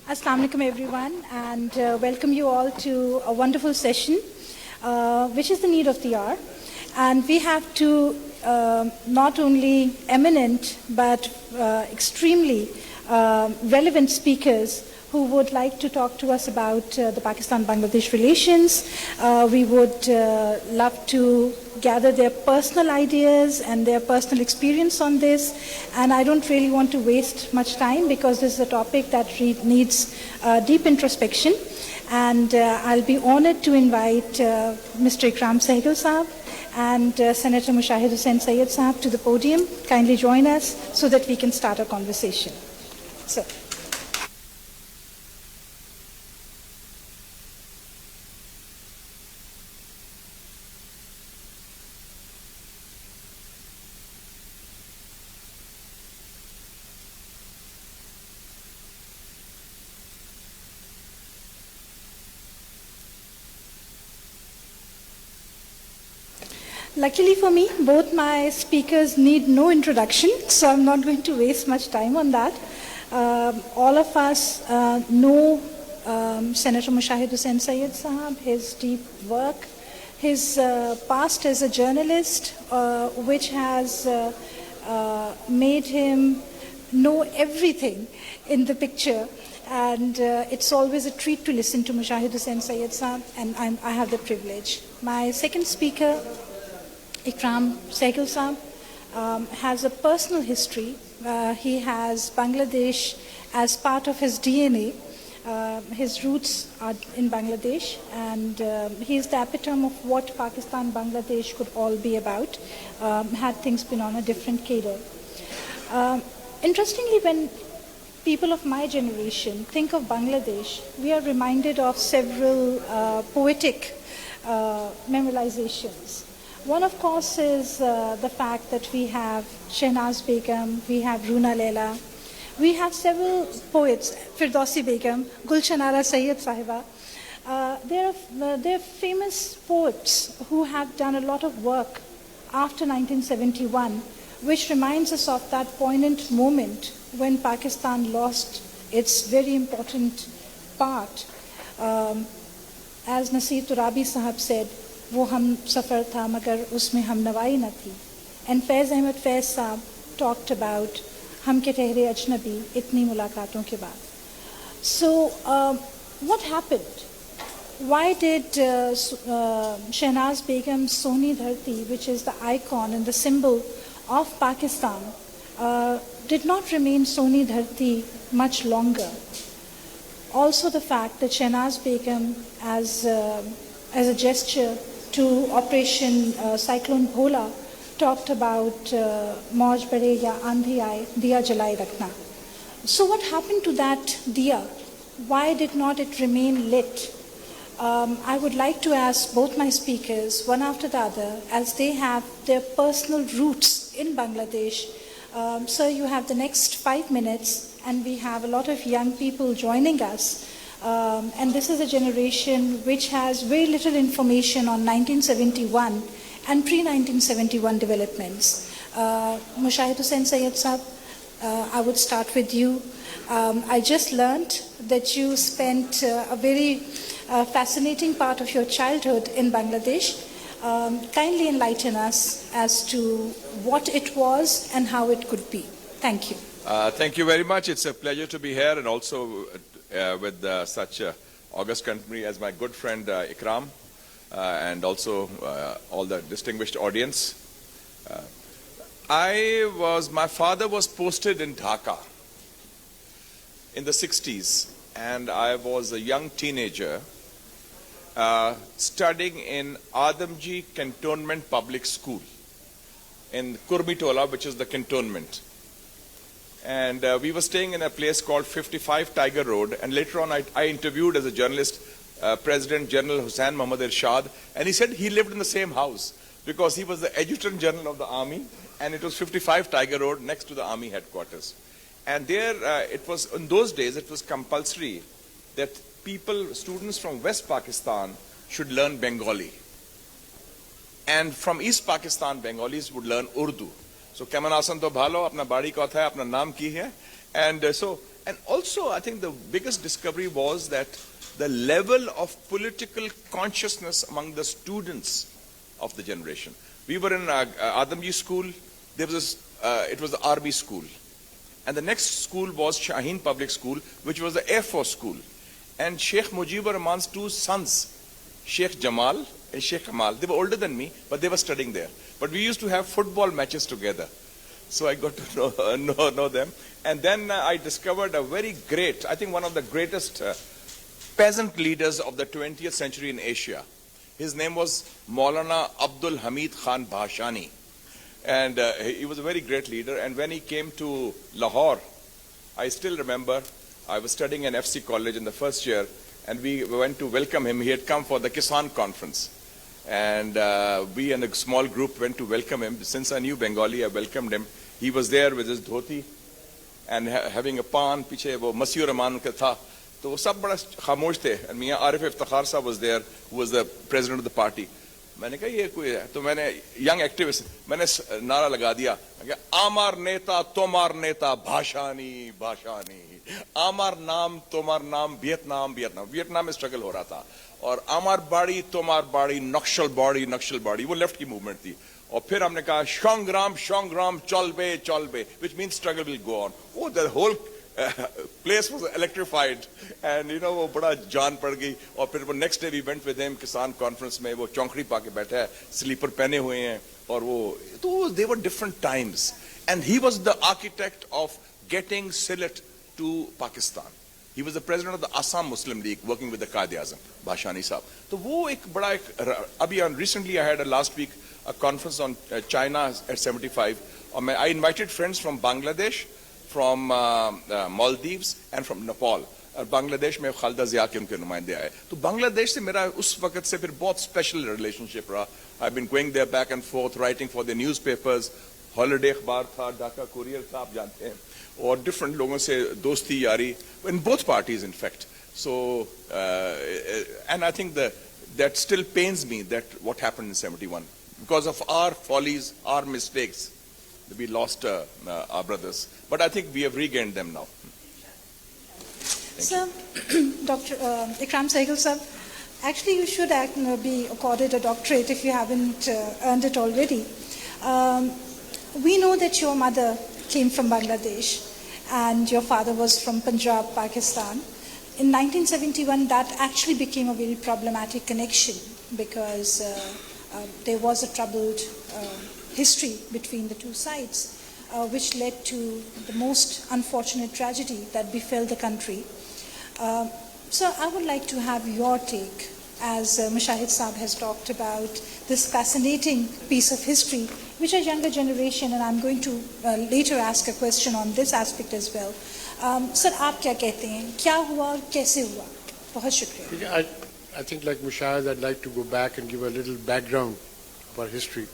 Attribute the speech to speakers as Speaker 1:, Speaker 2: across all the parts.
Speaker 1: Assalamu alaikum everyone, and welcome you all to a wonderful session, which is the need of the hour. And we have two not only eminent but extremely relevant speakers who would like to talk to us about the Pakistan-Bangladesh relations. We would love to gather their personal ideas and their personal experience on this. And I don't really want to waste much time because this is a topic that needs deep introspection. And I'll be honored to invite Mr. Ikram Sehgal Sahab and Senator Mushahid Hussain Syed Sahab to the podium. Kindly join us so that we can start our conversation. So. Luckily for me, both my speakers need no introduction, so I'm not going to waste much time on that. All of us know Senator Mushahid Hussain Syed Sahab, his deep work, his past as a journalist, which has made him know everything in the picture. And it's always a treat to listen to Mushahid Hussain Syed Sahab, and I have the privilege. My second speaker, Ikram Sehgal Sahab, has a personal history. He has Bangladesh as part of his DNA. His roots are in Bangladesh, and he is the epitome of what Pakistan-Bangladesh could all be about, had things been on a different cadre. Interestingly, when people of my generation think of Bangladesh, we are reminded of several poetic memorializations. One, of course, is the fact that we have Shehnaz Begum, we have Runa Leila, we have several poets, Firdausi Begum, Gulshanara Sayyid Sahiba. There are famous poets who have done a lot of work after 1971, which reminds us of that poignant moment when Pakistan lost its very important part. As Nasir Turabi Sahab said, वो हम सफ़र था मगर उसमें हम नवाई न थी. And Faiz Ahmed Faiz Saab talked about हम के ठहरे अजनबी इतनी मुलाकातों के बाद. So what happened? Why did Shehnaz Begum's Soni Dharti, which is the icon and the symbol of Pakistan, did not remain Soni Dharti much longer? Also the fact that Shehnaz Begum, as a gesture to Operation Cyclone Bhola, talked about Mauj Bade Ya Andhi Aaye, Diya Jalai Rakhna. So what happened to that diya? Why did not it remain lit? I would like to ask both my speakers, one after the other, as they have their personal roots in Bangladesh. Sir, you have the next 5 minutes, and we have a lot of young people joining us. And this is a generation which has very little information on 1971 and pre-1971 developments. Mushahid Hussain Syed Sahab, I would start with you. I just learned that you spent a very fascinating part of your childhood in Bangladesh. Kindly enlighten us as to what it was and how it could be. Thank you.
Speaker 2: Thank you very much. It's a pleasure to be here, and also with such august company as my good friend Ikram, and also all the distinguished audience. My father was posted in Dhaka in the 60s, and I was a young teenager studying in Adamji Cantonment Public School in Kurmitola, which is the cantonment. And we were staying in a place called 55 Tiger Road, and later on I interviewed as a journalist President General Hussain Muhammad Irshad, and he said he lived in the same house because he was the Adjutant General of the Army, and it was 55 Tiger Road next to the Army headquarters. And there it was, in those days, it was compulsory that students from West Pakistan should learn Bengali. And from East Pakistan, Bengalis would learn Urdu. So, keman asan to bhalo, apna badi kotha hai, apna naam ki hai. And so, And also, I think the biggest discovery was that the level of political consciousness among the students of the generation. We were in Adamji school. There was it was the army school. And the next school was Shaheen Public School, which was the Air Force school. And Sheikh Mujibur Rahman's two sons, Sheikh Jamal and Sheikh Kamal, they were older than me, but they were studying there. But we used to have football matches together. So I got to know them. And then I discovered a very great, I think one of the greatest peasant leaders of the 20th century in Asia. His name was Maulana Abdul Hamid Khan Bhashani. And he was a very great leader. And when he came to Lahore, I still remember, I was studying in FC College in the first year, and we went to welcome him. He had come for the Kisan conference. And we and a small group went to welcome him. Since I knew Bengali, I welcomed him. He was there with his dhoti and having a pan, piche wo Masih Rahman ka tha. So वो सब बड़ा खामोश थे. And Miyan Arif Iftikhar Sahab was there, who was the president of the party. मैंने कहा ये कोई है, तो मैंने यंग एक्टिविस्ट मैंने नारा लगा दिया, आमार नेता तोमार नेता भाषानी भाषानी, आमार नाम तोमार नाम वियतनाम वियतनाम, वियतनाम में स्ट्रगल हो रहा था, और आमार बाड़ी तोमार बाड़ी नक्सल बाड़ी, वो लेफ्ट की मूवमेंट थी. और फिर हमने कहा शोंग्राम चल बे, which means struggle will go on. Oh, the whole place was electrified, and वो बड़ा जान पड़ गई. और फिर वो next day we went with him किसान conference में, वो चौंकड़ी पाके बैठा है, स्लीपर पहने हुए हैं, और वो तो they were different times, and he was the architect of getting Sylhet to Pakistan. He was the president of the Assam Muslim League, working with the Qaid-e-Azam, Bhashani Sahab. तो वो एक बड़ा अभी recently I had last week a conference on China at 75. I invited friends from Bangladesh, from Maldives and from Nepal. Bangladesh में खालिदा जिया के उनके नुमाइंदे आए. तो बांग्लादेश से मेरा उस वक्त से फिर बहुत स्पेशल रिलेशनशिप रहा. I've been going there back and forth, writing for the newspapers. Holiday अखबार था, ढाका कुरियर था, आप जानते हैं, और डिफरेंट लोगों से दोस्ती यारी in both parties in fact. So and I think that still pains me that what happened in 71 because of our follies, our mistakes. We lost our brothers, but I think we have regained them now.
Speaker 1: Sir, Dr. Ikram Sehgal sir, actually you should be accorded a doctorate if you haven't earned it already. We know that your mother came from Bangladesh and your father was from Punjab, Pakistan. In 1971, that actually became a very problematic connection because there was a troubled history between the two sides, which led to the most unfortunate tragedy that befell the country. So I would like to have your take, as Mushahid Saab has talked about this fascinating piece of history, which a younger generation, and I'm going to later ask a question on this aspect as well. Sir, आप क्या कहते हैं? क्या हुआ और कैसे हुआ? बहुत शुक्रिया.
Speaker 3: I think like Mushahid, I'd like to go back and give a little background of our history.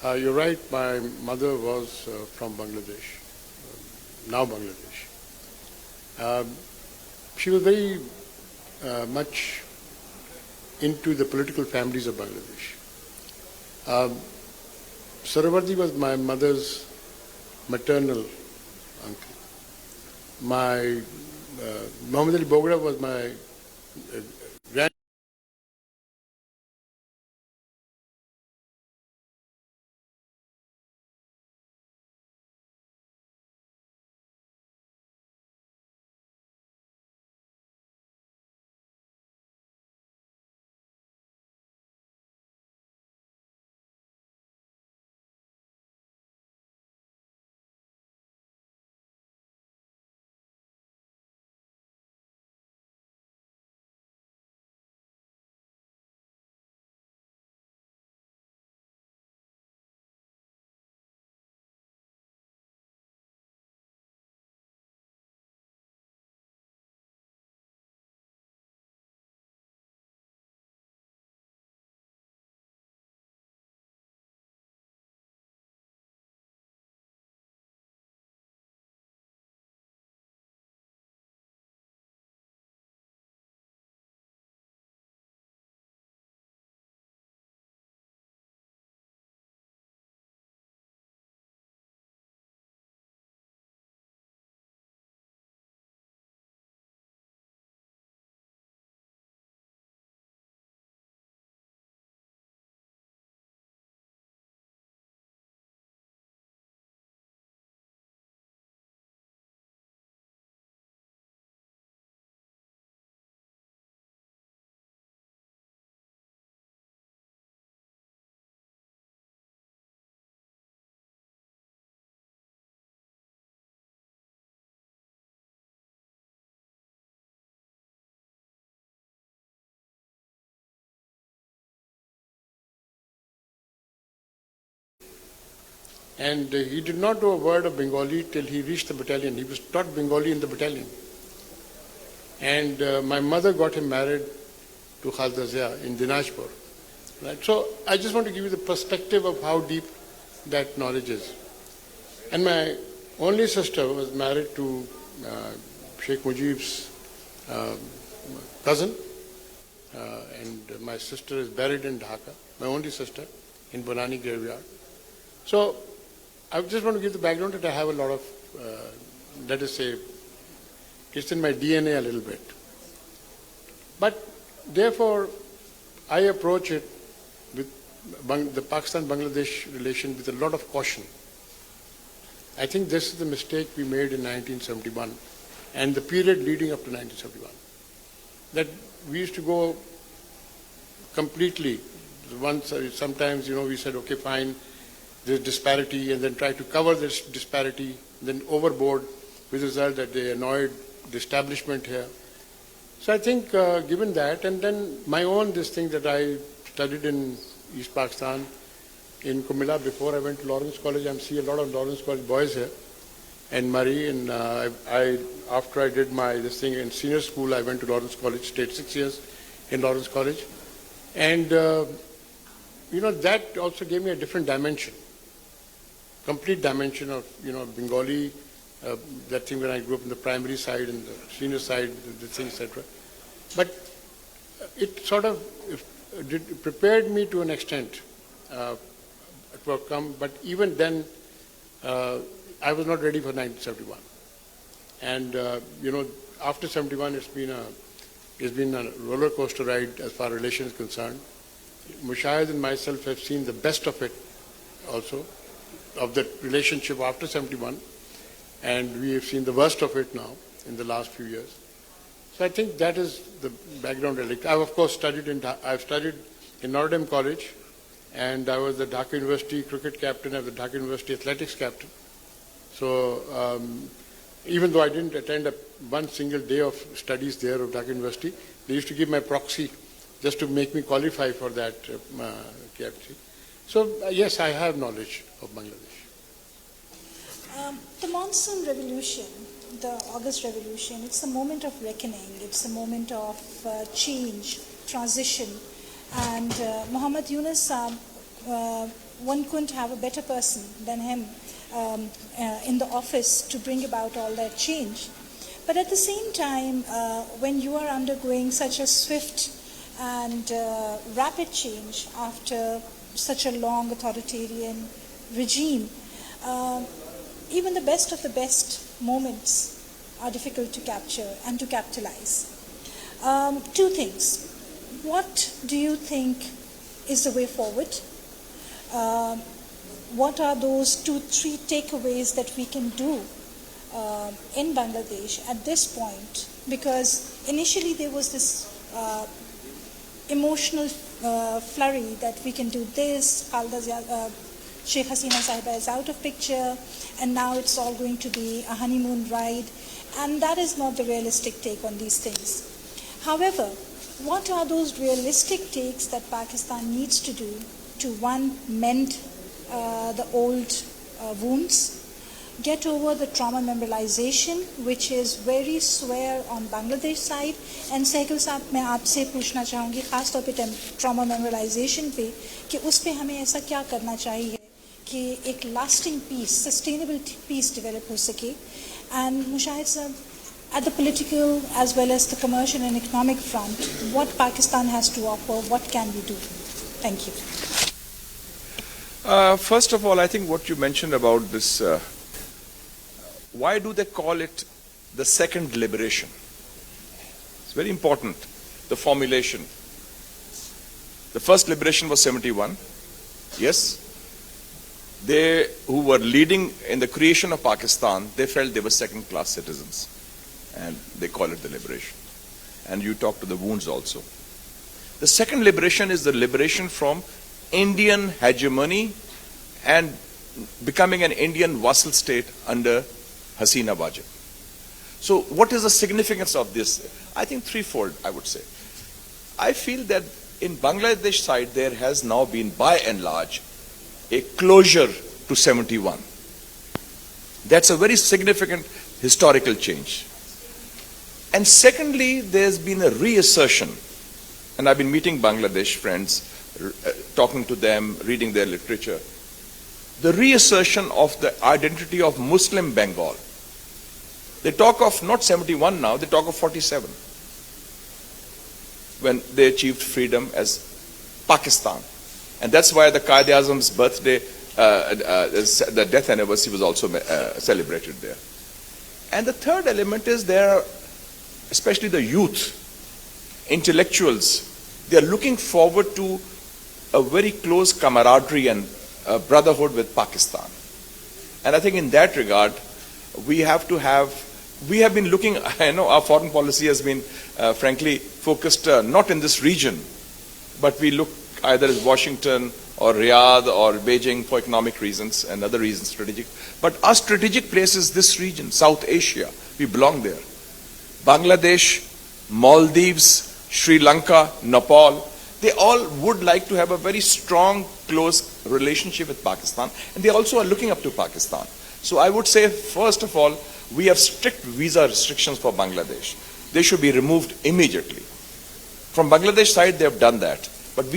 Speaker 3: You're right, my mother was from Bangladesh, now Bangladesh. She was very much into the political families of Bangladesh. Saravardi was my mother's maternal uncle. My Muhammad Ali Bogra was my grand And he did not know a word of Bengali till he reached the battalion. He was taught Bengali in the battalion. And my mother got him married to Khalda Zia in Dinajpur. Right? So I just want to give you the perspective of how deep that knowledge is. And my only sister was married to Sheikh Mujib's cousin. And my sister is buried in Dhaka, my only sister, in Bonani graveyard. So I just want to give the background that I have a lot of, let us say, it's in my DNA a little bit. But therefore, I approach it with the Pakistan-Bangladesh relation with a lot of caution. I think this is the mistake we made in 1971 and the period leading up to 1971. That we used to go completely. Once, sometimes, we said, okay, fine, there's disparity, and then try to cover this disparity, then overboard, with the result that they annoyed the establishment here. So I think, given that, and then my own this thing that I studied in East Pakistan, in Kumila, before I went to Lawrence College, I see a lot of Lawrence College boys here, and Murray, and after I did this thing in senior school, I went to Lawrence College, stayed 6 years in Lawrence College, and that also gave me a different dimension, complete dimension of, Bengali, that thing when I grew up in the primary side and the senior side, the thing, etc. But it sort of prepared me to an extent to come, but even then, I was not ready for 1971. And, after 71, it's been a roller coaster ride as far as relations is concerned. Mushahid and myself have seen the best of it also, of the relationship after 71, and we have seen the worst of it now in the last few years. So I think that is the background. I've of course studied in Notre Dame College, and I was the Dhaka University cricket captain, I was the Dhaka University athletics captain. So even though I didn't attend one single day of studies there of Dhaka University, they used to give my proxy just to make me qualify for that captaincy. So yes, I have knowledge of Bangladesh.
Speaker 1: The monsoon revolution, the August revolution, it's a moment of reckoning, it's a moment of change, transition. And Muhammad Yunus, one couldn't have a better person than him in the office to bring about all that change. But at the same time, when you are undergoing such a swift and rapid change after such a long authoritarian regime, even the best of the best moments are difficult to capture and to capitalize. Two things. What do you think is the way forward? What are those 2-3 takeaways that we can do in Bangladesh at this point? Because initially there was this emotional flurry that we can do this, Sheikh Hasina Sahiba is out of picture, and now it's all going to be a honeymoon ride, and that is not the realistic take on these things. However, what are those realistic takes that Pakistan needs to do to, one, mend the old wounds, get over the trauma memorialization, which is very swear on Bangladesh side, and Sehgal साहब मैं आपसे पूछना चाहूँगी खास तौर पे trauma memorialization पे कि उस पे हमें ऐसा क्या करना चाहिए कि एक lasting peace, sustainable peace develop हो सके. And Mushahid sir, at the political as well as the commercial and economic front, what Pakistan has to offer, what can we do? Thank you.
Speaker 2: First of all, I think what you mentioned about this, why do they call it the second liberation? It's very important, the formulation. The first liberation was 71. Yes. They who were leading in the creation of Pakistan, they felt they were second-class citizens. And they call it the liberation. And you talk to the wounds also. The second liberation is the liberation from Indian hegemony and becoming an Indian vassal state under Hasina Wajid. So what is the significance of this? I think threefold, I would say. I feel that in Bangladesh side, there has now been, by and large, a closure to 71. That's a very significant historical change. And secondly, there's been a reassertion, and I've been meeting Bangladesh friends, talking to them, reading their literature, the reassertion of the identity of Muslim Bengal. They talk of not 71 now, they talk of 47, when they achieved freedom as Pakistan. And that's why the Quaid-e-Azam's birthday, the death anniversary was also celebrated there. And the third element is there are, especially the youth, intellectuals, they are looking forward to a very close camaraderie and brotherhood with Pakistan. And I think in that regard, we have been looking, I know our foreign policy has been frankly focused not in this region, but we look either as Washington or Riyadh or Beijing for economic reasons and other reasons strategic. But our strategic place is this region, South Asia. We belong there. Bangladesh, Maldives, Sri Lanka, Nepal, they all would like to have a very strong, close relationship with Pakistan, and they also are looking up to Pakistan. So I would say, first of all, we have strict visa restrictions for Bangladesh. They should be removed immediately. From Bangladesh side, they have done that. But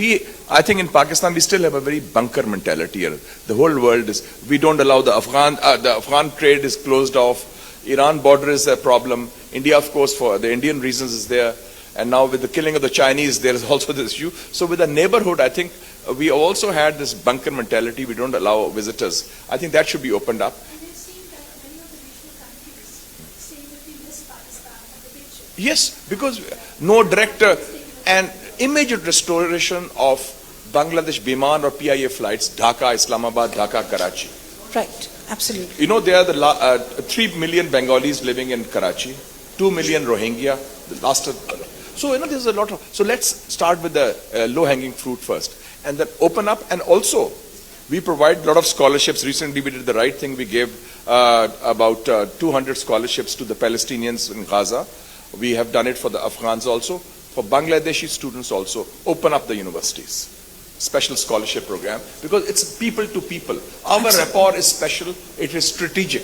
Speaker 2: I think in Pakistan, we still have a very bunker mentality here. The whole world is, we don't allow the Afghan trade is closed off. Iran border is a problem. India, of course, for the Indian reasons is there. And now with the killing of the Chinese, there is also this issue. So with the neighborhood, I think we also had this bunker mentality. We don't allow visitors. I think that should be opened up.
Speaker 1: And it seems that many of the regional countries say that we miss Pakistan in the picture.
Speaker 2: Yes, because no direct and immediate restoration of Bangladesh Biman or PIA flights, Dhaka, Islamabad, Dhaka, Karachi.
Speaker 1: Right, absolutely.
Speaker 2: You know, there are the 3 million Bengalis living in Karachi, 2 million Rohingya. So, you know, there's a lot of, so let's start with the low-hanging fruit first. And then open up, and also, we provide a lot of scholarships. Recently, we did the right thing. We gave about 200 scholarships to the Palestinians in Gaza. We have done it for the Afghans also. For Bangladeshi students also, open up the universities. Special scholarship program, because it's people to people. Our rapport is special, it is strategic,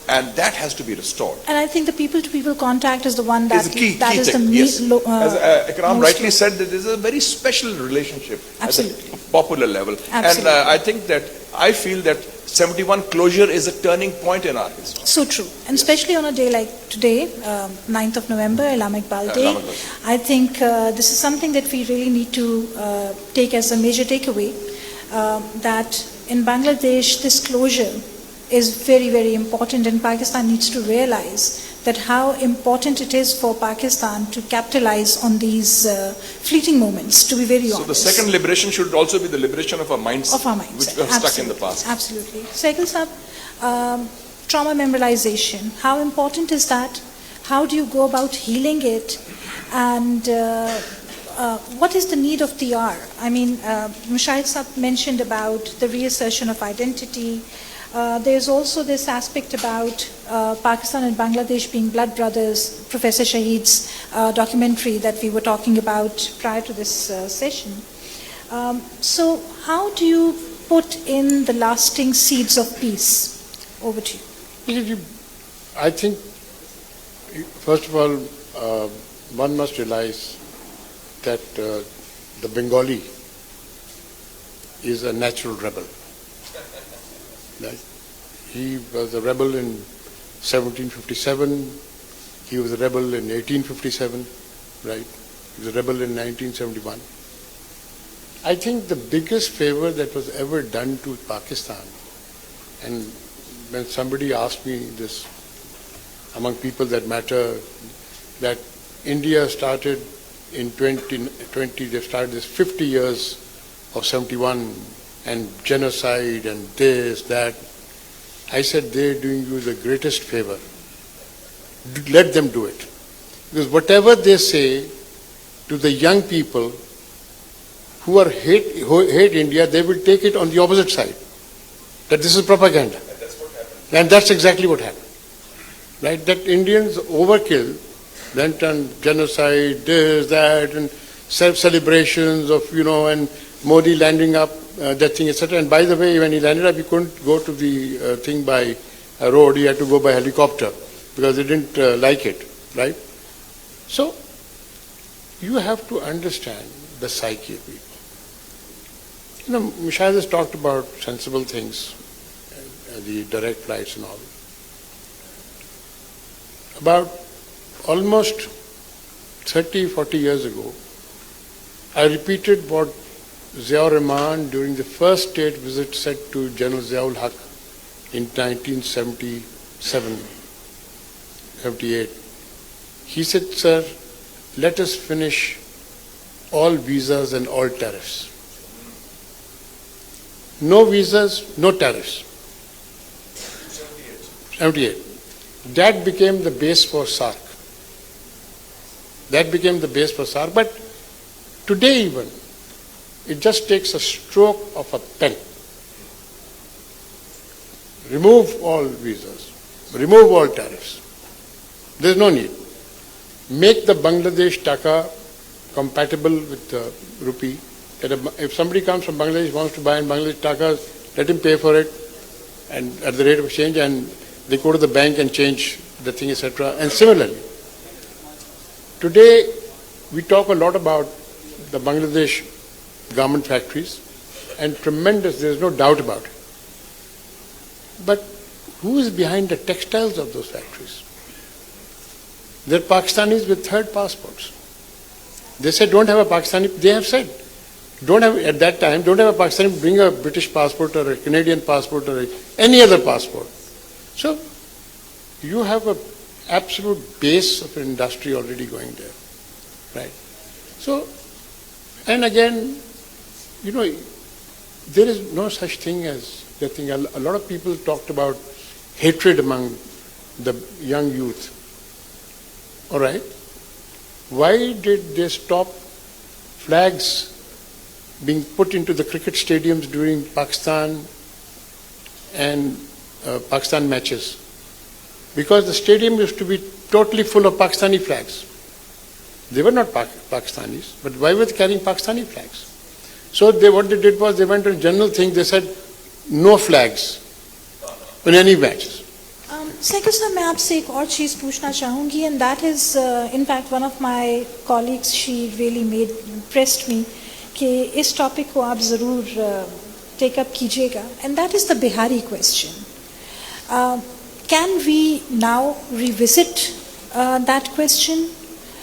Speaker 2: and that has to be restored.
Speaker 1: And I think the people-to-people contact is the one that
Speaker 2: is the key
Speaker 1: is
Speaker 2: thing.
Speaker 1: the
Speaker 2: Yes. As Ikram rightly
Speaker 1: low.
Speaker 2: said, that this is a very special relationship
Speaker 1: Absolutely.
Speaker 2: at a popular level.
Speaker 1: Absolutely.
Speaker 2: And I feel that 71 closure is a turning point in our history.
Speaker 1: So true. And especially on a day like today, 9th of November, Ilham Iqbal Day, I think this is something that we really need to take as a major takeaway, that in Bangladesh, this closure is very, very important, and Pakistan needs to realize that how important it is for Pakistan to capitalize on these fleeting moments, to be very honest.
Speaker 2: So the second liberation should also be the liberation of our minds,
Speaker 1: of our mindset,
Speaker 2: which were stuck in the past.
Speaker 1: Absolutely. Sehgal Sahab, trauma memorialization, how important is that? How do you go about healing it? And what is the need of the hour? I mean, Mushahid Sahab mentioned about the reassertion of identity. There's also this aspect about Pakistan and Bangladesh being blood brothers, Professor Shahid's documentary that we were talking about prior to this session. So how do you put in the lasting seeds of peace? Over to you.
Speaker 3: I think, first of all, one must realize that the Bengali is a natural rebel. Right? He was a rebel in 1757, he was a rebel in 1857, right? He was a rebel in 1971. I think the biggest favor that was ever done to Pakistan, and when somebody asked me this among people that matter, that India started in 2020, they started this 50 years of 71 and genocide and this, that. I said, they're doing you the greatest favor. Let them do it. Because whatever they say to the young people who hate India, they will take it on the opposite side. That this is propaganda.
Speaker 2: And that's what happened.
Speaker 3: And that's exactly what happened. Right? That Indians overkill, went on genocide, this, that, and celebrations of, and Modi landing up that thing, etc. And by the way, when he landed up, he couldn't go to the thing by road. He had to go by helicopter because they didn't like it, right? So you have to understand the psyche of people. You know, Mushahid has talked about sensible things, the direct flights and all. About almost 30, 40 years ago, I repeated what Ziaur Rahman during the first state visit said to General Ziaul Haq in 1977, 78. He said, sir, let us finish all visas and all tariffs. No visas, no tariffs. 78. That became the base for SARC. That became the base for SARC. But today even, it just takes a stroke of a pen. Remove all visas. Remove all tariffs. There's no need. Make the Bangladesh taka compatible with the rupee. If somebody comes from Bangladesh, wants to buy in Bangladesh taka, let him pay for it and at the rate of exchange, and they go to the bank and change the thing, etc. And similarly, today we talk a lot about the Bangladesh garment factories, and tremendous, there is no doubt about it. But who is behind the textiles of those factories? They're Pakistanis with third passports. They said don't have a Pakistani, they have said, don't have, at that time, don't have a Pakistani, bring a British passport or a Canadian passport or any other passport. So you have an absolute base of an industry already going there, right? So, and again, you know, there is no such thing as that thing. A lot of people talked about hatred among the young youth. All right? Why did they stop flags being put into the cricket stadiums during Pakistan and Pakistan matches? Because the stadium used to be totally full of Pakistani flags. They were not Pakistanis, but why were they carrying Pakistani flags? So what they did was they went on a general thing, they said no flags in any matches.
Speaker 1: Sehgal sir, मैं आपसे एक और चीज़ पूछना चाहूँगी, and that is in fact one of my colleagues, she really impressed me कि इस topic को आप ज़रूर take up कीजिएगा, and that is the Bihari question. Can we now revisit that question?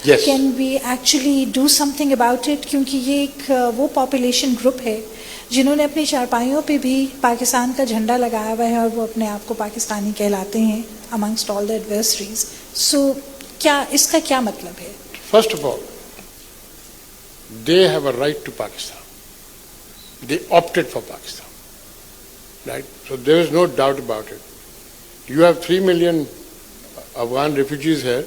Speaker 3: Yes.
Speaker 1: Can we actually do something about it? क्योंकि ये एक वो population group है जिन्होंने अपनी चारपाइयों पे भी पाकिस्तान का झंडा लगाया हुआ है और वो अपने आप को पाकिस्तानी कहलाते हैं amongst all the adversaries. So क्या इसका क्या मतलब है?
Speaker 3: First of all, they have a right to Pakistan. They opted for Pakistan, right? So there is no doubt about it. You have 3 million Afghan refugees here,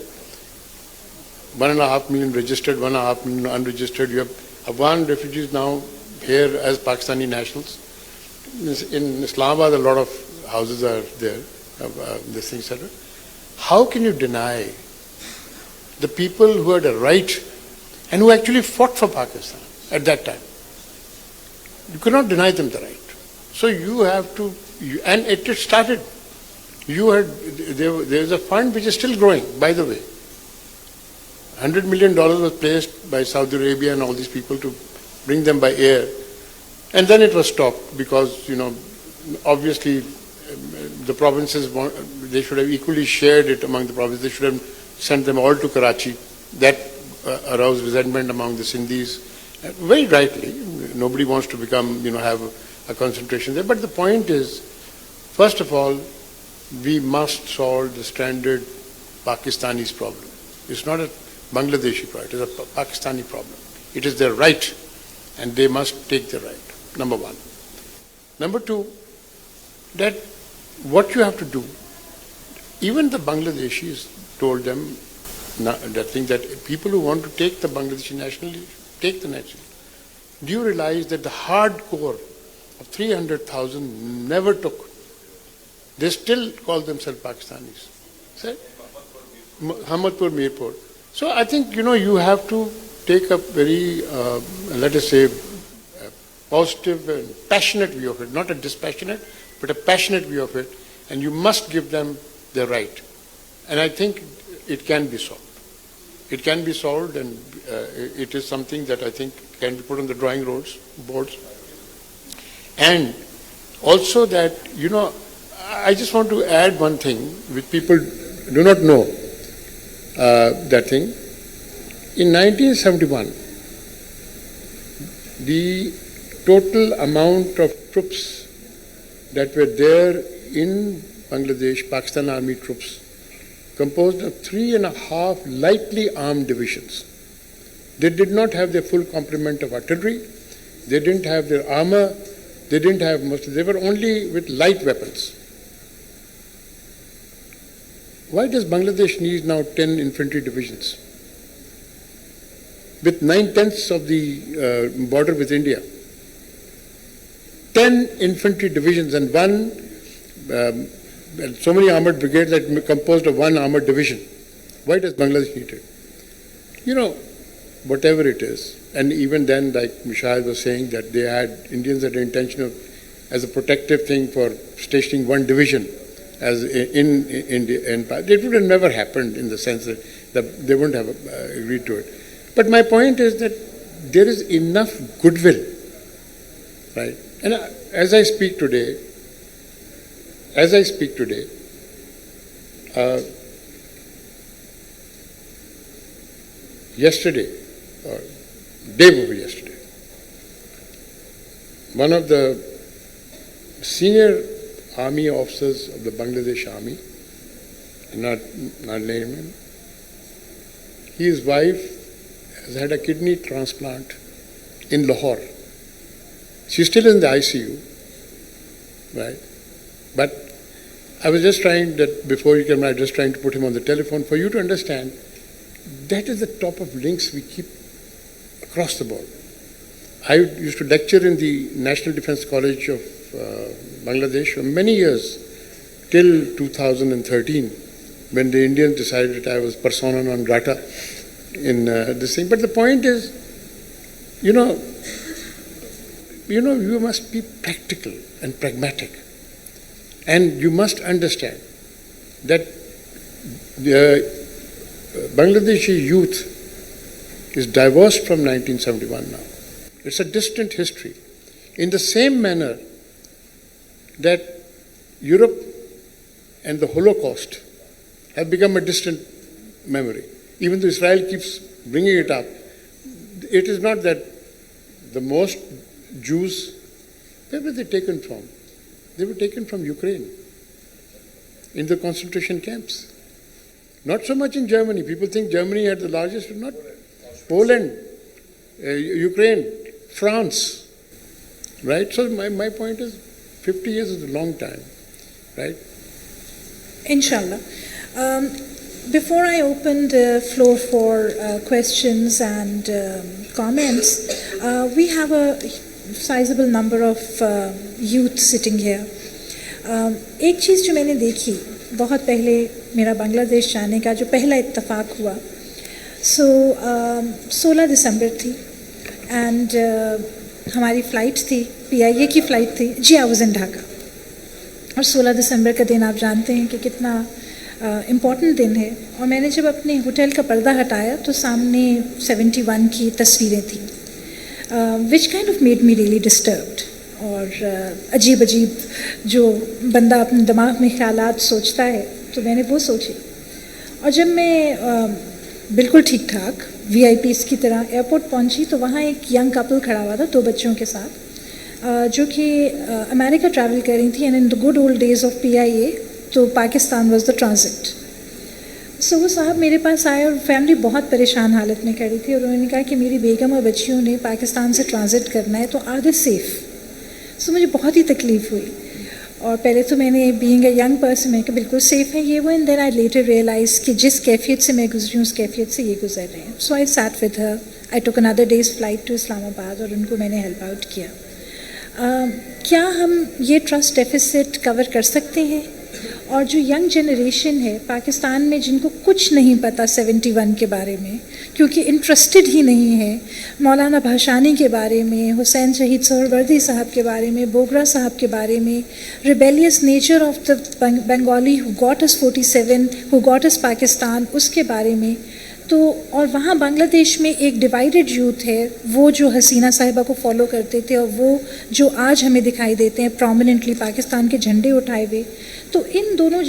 Speaker 3: 1.5 million registered, 1.5 million unregistered. You have Afghan refugees now here as Pakistani nationals. In Islamabad, a lot of houses are there, this thing, etc. How can you deny the people who had a right and who actually fought for Pakistan at that time? You cannot deny them the right. So you have to, and it started. There is a fund which is still growing, by the way. $100 million was placed by Saudi Arabia and all these people to bring them by air. And then it was stopped because, you know, obviously the provinces, they should have equally shared it among the provinces. They should have sent them all to Karachi. That aroused resentment among the Sindhis. Very rightly, nobody wants to become, you know, have a concentration there. But the point is, first of all, we must solve the stranded Pakistanis problem. It's not a Bangladeshi problem, it is a Pakistani problem. It is their right, and they must take the right, number one. Number two, that what you have to do, even the Bangladeshis told them that thing, that people who want to take the Bangladeshi nationality, take the nationality. Do you realize that the hardcore of 300,000 never took? They still call themselves Pakistanis. Say, Hamadpur, Mirpur. So I think, you know, you have to take a very, let us say, positive and passionate view of it, not a dispassionate, but a passionate view of it, and you must give them their right. And I think it can be solved. It can be solved, and it is something that I think can be put on the drawing boards. And also that, I just want to add one thing which people do not know, that thing. In 1971, the total amount of troops that were there in Bangladesh, Pakistan Army troops, composed of 3.5 lightly armed divisions. They did not have their full complement of artillery, they didn't have their armor, they didn't have they were only with light weapons. Why does Bangladesh need now 10 infantry divisions? With 9/10 of the border with India. 10 infantry divisions and so many armored brigades that composed of one armored division. Why does Bangladesh need it? Whatever it is, and even then, like Mushahid was saying, that they had Indians had the intention of, as a protective thing for stationing one division as in India. It would have never happened in the sense that they wouldn't have agreed to it. But my point is that there is enough goodwill, right? And as I speak today, yesterday, or day before yesterday, one of the senior army officers of the Bangladesh army, not name him, his wife has had a kidney transplant in Lahore. She's still in the ICU, right? But I was just trying that before you came, I was just trying to put him on the telephone for you to understand that is the top of links we keep across the board. I used to lecture in the National Defense College of Bangladesh for many years, till 2013, when the Indians decided I was persona non grata in this thing. But the point is, you must be practical and pragmatic. And you must understand that the Bangladeshi youth is divorced from 1971 now. It's a distant history. In the same manner that Europe and the Holocaust have become a distant memory. Even though Israel keeps bringing it up, it is not that the most Jews, where were they taken from? They were taken from Ukraine, in the concentration camps. Not so much in Germany. People think Germany had the largest, but not. Poland, Ukraine, France, right? So my point is, 50 years is a long time, right?
Speaker 1: Inshallah. Before I open the floor for questions and comments, we have a sizable number of youth sitting here. एक चीज़ जो मैंने देखी बहुत पहले मेरा बांग्लादेश जाने का जो पहला इत्तेफाक हुआ, 16 दिसंबर थी एंड हमारी फ़्लाइट थी, PIA की फ़्लाइट थी, जी आई वाज इन ढाका, और 16 दिसंबर का दिन आप जानते हैं कि कितना इम्पॉर्टेंट दिन है. और मैंने जब अपने होटल का पर्दा हटाया तो सामने 71 की तस्वीरें थी, which kind of made me really disturbed. और अजीब अजीब जो बंदा अपने दिमाग में ख्यालात सोचता है, तो मैंने वो सोचे. और जब मैं बिल्कुल ठीक ठाक VIPs की तरह एयरपोर्ट पहुंची तो वहाँ एक यंग कपल खड़ा हुआ था 2 बच्चों के साथ, जो कि अमेरिका ट्रैवल कर रही थी. And in the good old days of PIA तो पाकिस्तान वाज द ट्रांजिट. सो वो साहब मेरे पास आए और फैमिली बहुत परेशान हालत में खड़ी थी, और उन्होंने कहा कि मेरी बेगम और बच्चियों ने पाकिस्तान से ट्रांजिट करना है, तो आर दे सेफ़. सो मुझे बहुत ही तकलीफ़ हुई. और पहले तो मैंने बीइंग अ यंग पर्सन मैं कहा बिल्कुल सेफ़ है ये वो, and then I later realise कि जिस कैफियत से मैं गुजरी हूँ उस कैफियत से ये गुजर रहे हैं. So I sat with her, I took another day's flight to Islamabad और उनको मैंने हेल्प आउट किया. क्या हम ये ट्रस्ट डेफिसिट कवर कर सकते हैं? और जो यंग जनरेशन है पाकिस्तान में जिनको कुछ नहीं पता 71 के बारे में, क्योंकि इंटरेस्टेड ही नहीं है, मौलाना भाषानी के बारे में, हुसैन शहीद सोहरवर्दी साहब के बारे में, बोगरा साहब के बारे में, rebellious nature of the Bengali who got us 47, who got अस पाकिस्तान, उसके बारे में। तो और वहाँ बांग्लादेश में एक डिवाइडेड यूथ है, वो जो हसीना साहिबा को फॉलो करते थे और वो जो आज हमें दिखाई देते हैं प्रोमिनेंटली पाकिस्तान के झंडे उठाए हुए। तो इन दोनों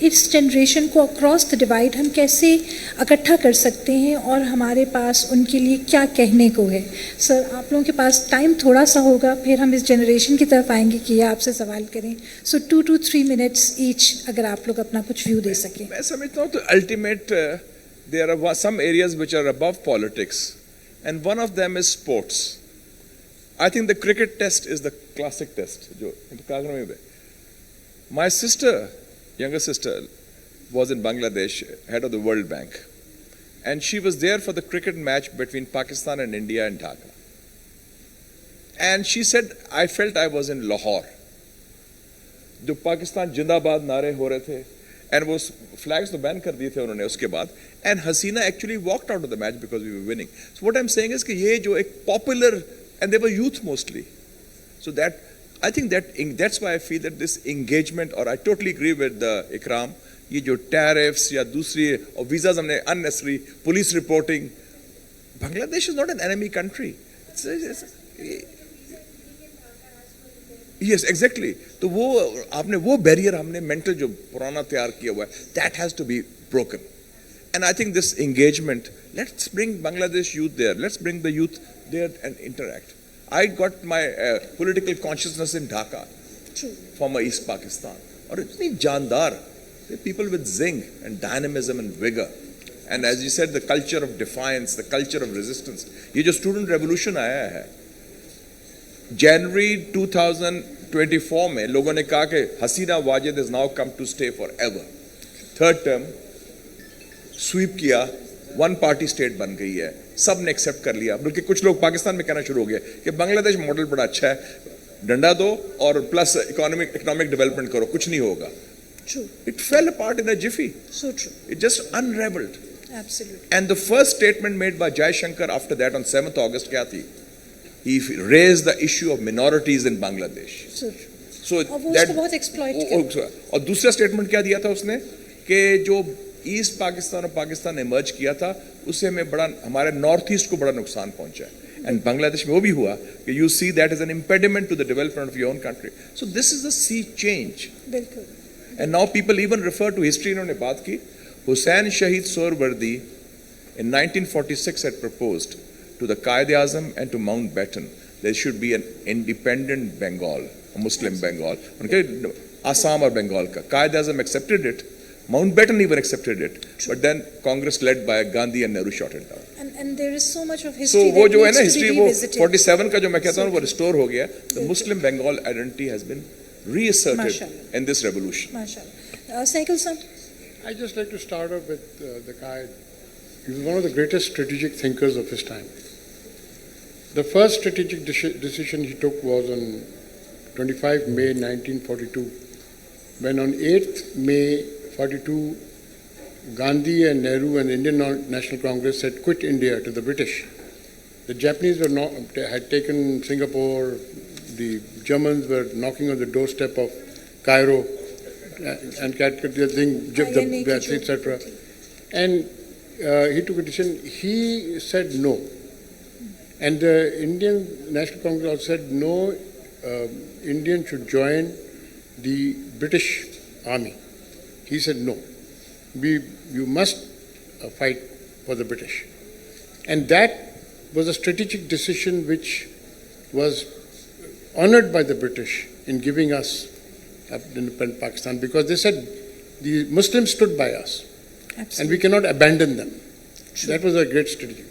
Speaker 1: इस जनरेशन को अक्रॉस द डिवाइड हम कैसे इकट्ठा कर सकते हैं और हमारे पास उनके लिए क्या कहने को है? सर, आप लोगों के पास टाइम थोड़ा सा होगा, फिर हम इस जनरेशन की तरफ आएंगे कि ये आपसे सवाल करें। सो 2 to 3 minutes ईच, अगर आप लोग अपना कुछ व्यू दे सकें।
Speaker 2: मैं समझता हूँ तो ultimate there are some areas which are above politics, and one of them is sports. I think the cricket test is the classic test. My sister, younger sister, was in Bangladesh, head of the World Bank, and she was there for the cricket match between Pakistan and India in Dhaka. And she said, I felt I was in Lahore. जो पाकिस्तान जिंदाबाद नारे हो रहे थे, and वो flags तो ban कर दिए थे उन्होंने उसके बाद, and Hasina actually walked out of the match because we were winning. So what I'm saying is कि ये जो एक popular, and they were youth mostly, so that I think that's why I feel that this engagement, or I totally agree with Ikram, ये जो tariffs या दूसरी और visas हमने unnecessary police reporting, Bangladesh is not an enemy country. Yes, exactly. तो वो आपने वो बैरियर हमने मेंटल जो पुराना तैयार किया हुआ है, that has to be broken. And I think this engagement, let's bring Bangladesh youth there. Let's bring the youth there and interact. I got my political consciousness in Dhaka, former East Pakistan. और इतनी जानदार, people with zing and dynamism and vigor. And as you said, the culture of defiance, the culture of resistance. ये जो student revolution आया है, January 2024 में लोगों ने कहा कि Hasina Wajid is now come to stay forever. Third term sweep किया, वन पार्टी स्टेट बन गई है, सब ने एक्सेप्ट कर लिया, बल्कि कुछ लोग पाकिस्तान में कहना शुरू हो गए कि बांग्लादेश मॉडल बड़ा अच्छा है, डंडा दो और प्लस इकोनॉमिक डेवलपमेंट करो, कुछ नहीं होगा.
Speaker 1: True.
Speaker 2: It fell apart in a jiffy.
Speaker 1: So true.
Speaker 2: It just unraveled.
Speaker 1: Absolutely.
Speaker 2: And the first statement made by Jai Shankar after that on 7th August क्या थी? He raised the issue of minorities in Bangladesh.
Speaker 1: So true.
Speaker 2: So
Speaker 1: that बहुत exploit किया.
Speaker 2: और दूसरा statement क्या दिया था उसने कि जो ईस्ट पाकिस्तान और पाकिस्तान इमर्ज किया था उससे हमें बड़ा, हमारे नॉर्थ ईस्ट को बड़ा नुकसान पहुंचा है. एंड बांग्लादेश में वो भी हुआ कि you see that is an impediment to the development of your own country. So this is the sea change.
Speaker 1: बिल्कुल.
Speaker 2: And now people even refer to history. इन्होंने बात की, हुसैन शहीद Suhrawardy in 1946 had proposed to the Qaid-e-Azam and to Mountbatten there should be an independent Bengal, a Muslim Bengal. उनके Assam और Bengal का Qaid-e-Azam accepted it. Mountbatten even accepted it. True. But then Congress led by Gandhi and Nehru shot it down.
Speaker 1: And there is so much of history.
Speaker 2: So वो जो है ना
Speaker 1: history
Speaker 2: वो 47 का जो मैं कहता हूँ वो restore हो गया. The Muslim Bengal identity has been reasserted in this revolution.
Speaker 1: Mashallah. Sehgal sir.
Speaker 3: I just like to start off with the Qaid. He was one of the greatest strategic thinkers of his time. The first strategic decision he took was on 25 May 1942, when on 8th May 42, Gandhi and Nehru and Indian National Congress said quit India to the British. The Japanese had taken Singapore, the Germans were knocking on the doorstep of Cairo and etc. And he took a decision. He said no. And the Indian National Congress also said no, Indians should join the British Army. He said no, you must fight for the British. And that was a strategic decision which was honored by the British in giving us independent Pakistan, because they said the Muslims stood by us. Absolutely. And we cannot abandon them. True. That was a great strategy.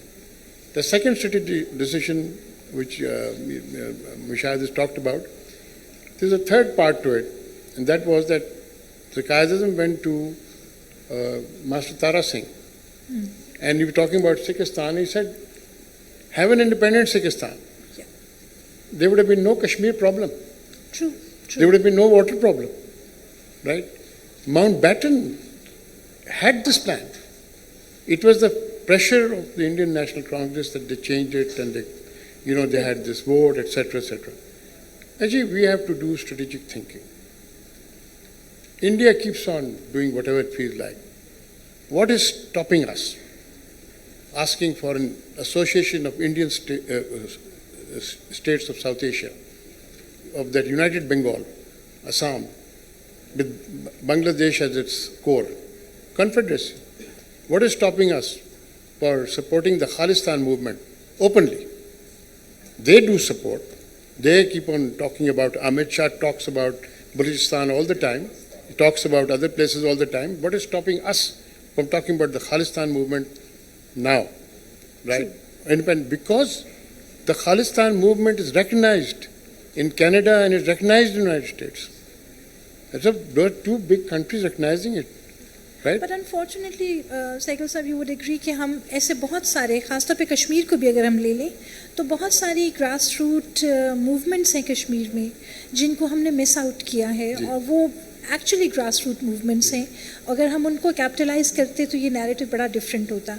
Speaker 3: The second strategic decision which Mushahid has talked about, there's a third part to it, and that was that the Qaid-e-Azam went to Master Tara Singh, and he was talking about Sikhistan. He said, have an independent Sikhistan. Yeah. There would have been no Kashmir problem.
Speaker 1: True.
Speaker 3: There would have been no water problem. right? Mountbatten had this plan. It was the pressure of the Indian National Congress that they changed it, and they had this vote, etc., etc. Actually, we have to do strategic thinking. India keeps on doing whatever it feels like. What is stopping us? Asking for an association of Indian states of South Asia, of that United Bengal, Assam, with Bangladesh as its core, confederacy. What is stopping us for supporting the Khalistan movement openly? They do support. They keep on talking about, Amit Shah talks about Balochistan all the time. He talks about other places all the time. What is stopping us from talking about the Khalistan movement now, right? And because the Khalistan movement is recognized in Canada and is recognized in the United States. There are two big countries recognizing it, right?
Speaker 1: But unfortunately, Sehgal sahab, you would agree कि हम ऐसे बहुत सारे, खासतौर पे कश्मीर को भी अगर हम ले लें, तो बहुत सारी ग्रास रूट मूवमेंट्स हैं कश्मीर में जिनको हमने मिस आउट किया है, और वो एक्चुअली ग्रास रूट मूवमेंट्स हैं. अगर हम उनको कैपिटलाइज करते तो ये नैरेटिव बड़ा डिफरेंट होता.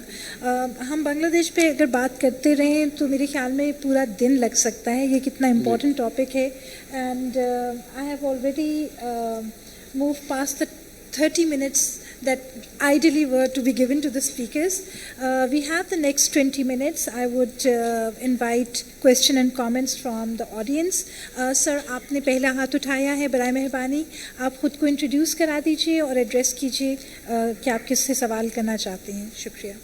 Speaker 1: हम बांग्लादेश पे अगर बात करते रहें तो मेरे ख्याल में पूरा दिन लग सकता है. ये कितना इम्पोर्टेंट टॉपिक है. And I have already move past the 30 minutes that ideally were to be given to the speakers. We have the next 20 minutes. I would invite question and comments from the audience. Sir, आपने पहला हाथ उठाया है, बराए मेहरबानी आप खुद को इंट्रोड्यूस करा दीजिए और एड्रेस कीजिए कि आप किससे सवाल करना चाहते हैं. शुक्रिया.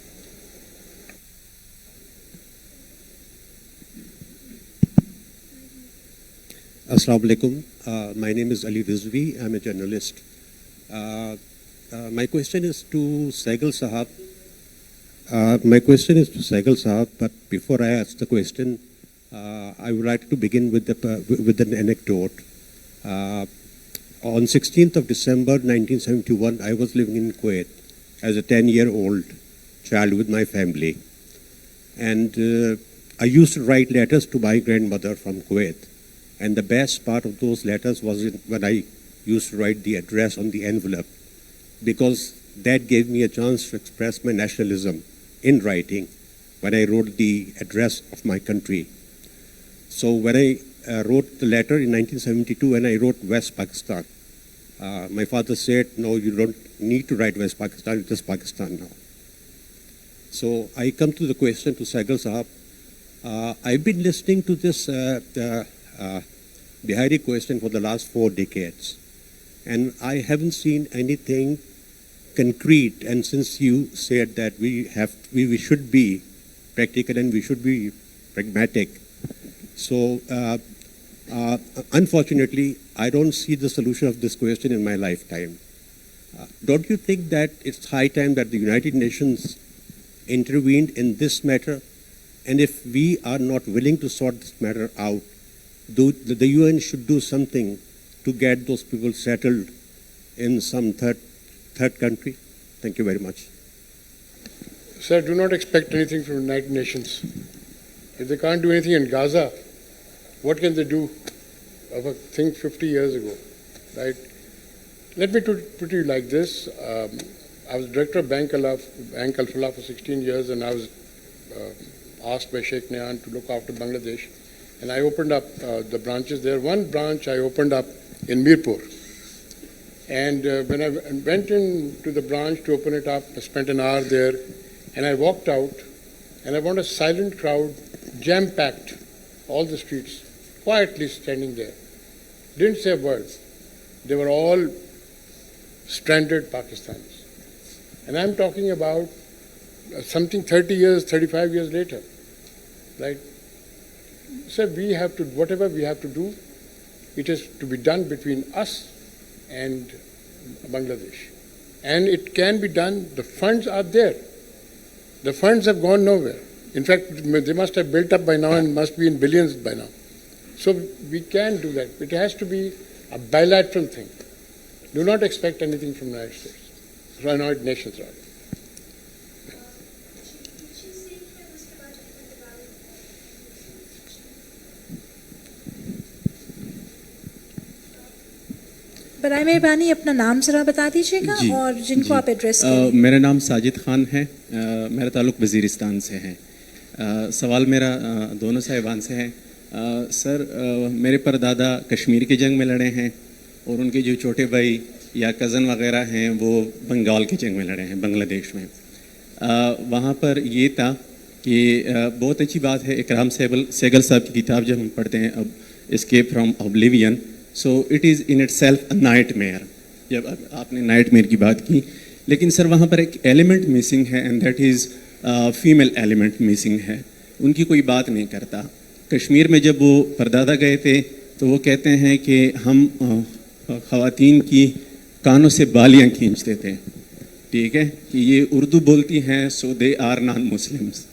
Speaker 4: Assalamu alaikum. My name is Ali Rizvi. I'm a journalist. My question is to Sehgal Sahab. But before I ask the question, I would like to begin with an anecdote. On 16th of December 1971, I was living in Kuwait as a 10-year-old child with my family. And I used to write letters to my grandmother from Kuwait. And the best part of those letters was when I used to write the address on the envelope, because that gave me a chance to express my nationalism in writing when I wrote the address of my country. So when I wrote the letter in 1972, and I wrote West Pakistan, my father said, no, you don't need to write West Pakistan, it is Pakistan now. So I come to the question to Sehgal Sahab. I've been listening to this Bihari question for the last 4 decades, and I haven't seen anything concrete. And since you said that we should be practical and we should be pragmatic, so unfortunately, I don't see the solution of this question in my lifetime. Don't you think that it's high time that the United Nations intervened in this matter? And if we are not willing to sort this matter out, the UN should do something to get those people settled in some third country? Thank you very much.
Speaker 3: Sir, do not expect anything from the United Nations. If they can't do anything in Gaza, what can they do of a thing 50 years ago, right? Let me put it like this. I was director of Bank Al-Falah for 16 years, and I was asked by Sheikh Nayan to look after Bangladesh. And I opened up the branches there. One branch I opened up in Mirpur. And when I went into the branch to open it up, I spent an hour there, and I walked out, and I found a silent crowd, jam-packed, all the streets, quietly standing there. Didn't say a word. They were all stranded Pakistanis. And I'm talking about something 30 years, 35 years later, right? So we have to, whatever we have to do, it is to be done between us and Bangladesh. And it can be done. The funds are there. The funds have gone nowhere. In fact, they must have built up by now and must be in billions by now. So we can do that. It has to be a bilateral thing. Do not expect anything from the United States, from the United Nations rather.
Speaker 1: बराए मेहरबानी अपना नाम जरा बता दीजिएगा
Speaker 5: जी,
Speaker 1: और जिनको
Speaker 5: जी।
Speaker 1: आप एड्रेस करें।
Speaker 5: मेरा नाम साजिद खान है, मेरा ताल्लुक़ वज़ीरिस्तान से है। सवाल मेरा दोनों साहिबान से है। सर, मेरे परदादा कश्मीर की जंग में लड़े हैं और उनके जो छोटे भाई या कज़न वग़ैरह हैं वो बंगाल की जंग में लड़े हैं, बांग्लादेश में। वहाँ पर ये था कि बहुत अच्छी बात है, इकराम सहगल साहब की किताब जब हम पढ़ते हैं अब, escape from oblivion, so it is in it self a nightmare. जब आपने नाइटमेयर की बात की, लेकिन सर वहाँ पर एक एलिमेंट मिसिंग है and that is female element missing है। उनकी कोई बात नहीं करता। कश्मीर में जब वो परदादा गए थे तो वो कहते हैं कि हम ख़वातीन की कानों से बालियाँ खींचते थे, ठीक है, कि ये उर्दू बोलती हैं सो दे आर नॉन मुस्लिम्स।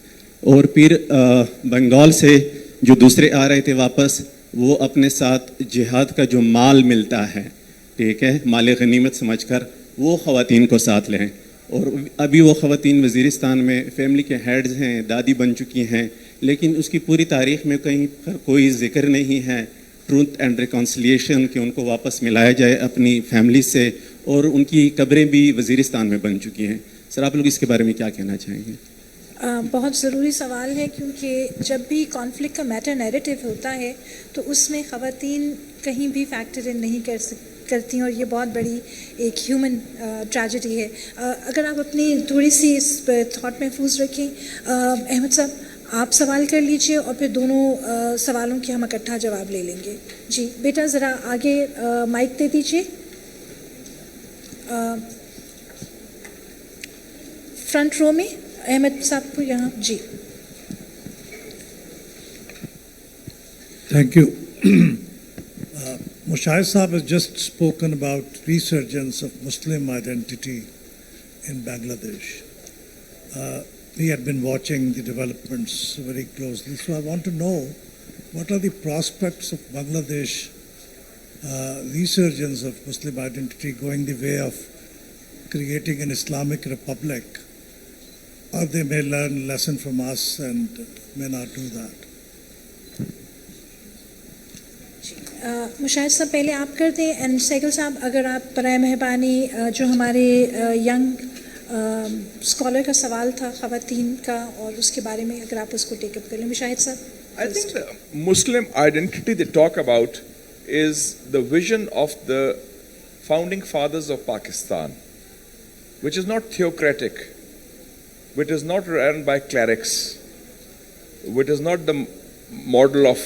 Speaker 5: और फिर बंगाल से जो दूसरे आ रहे थे वापस, वो अपने साथ जिहाद का जो माल मिलता है, ठीक है, माल गनीमत समझकर वो ख़वातीन को साथ लें। और अभी वो ख़वातीन वज़ीरिस्तान में फैमिली के हेड्स हैं, दादी बन चुकी हैं, लेकिन उसकी पूरी तारीख़ में कहीं पर कोई ज़िक्र नहीं है ट्रूथ एंड रिकॉन्सिलिएशन कि उनको वापस मिलाया जाए अपनी फैमिली से, और उनकी कब्रें भी वज़ीरिस्तान में बन चुकी हैं। सर, आप लोग इसके बारे में क्या कहना चाहेंगे?
Speaker 1: बहुत ज़रूरी सवाल है, क्योंकि जब भी कॉन्फ्लिक्ट का मैटर नैरेटिव होता है तो उसमें ख़वातीन कहीं भी फैक्टर इन नहीं करती हैं, और ये बहुत बड़ी एक ह्यूमन ट्रेजेडी है। अगर आप अपनी थोड़ी सी इस पर थॉट महफूज रखें, अहमद साहब आप सवाल कर लीजिए और फिर दोनों सवालों की हम इकट्ठा जवाब ले लेंगे। जी बेटा, ज़रा आगे माइक दे दीजिए। फ्रंट रो में अहमद साहब को यहाँ। जी
Speaker 6: Thank you. Mushahid Sahab has just spoken about resurgence of Muslim identity in Bangladesh. He had been watching the developments very closely. So I want to know, what are the prospects of Bangladesh resurgence of Muslim identity going the way of creating an Islamic republic? Or they may learn a lesson from us and may not do that.
Speaker 1: Mushahid साहब पहले आप कर दें, and Sehgal साहब अगर आप बराए मेहरबानी जो हमारे यंग स्कॉलर का सवाल था ख़वातीन का, और उसके बारे में अगर आप उसको टेकअप कर लें। मुशाहिद साहब,
Speaker 2: I think the Muslim identity they talk about is the vision of the founding fathers of Pakistan, which is not theocratic, which is not run by clerics, which is not the model of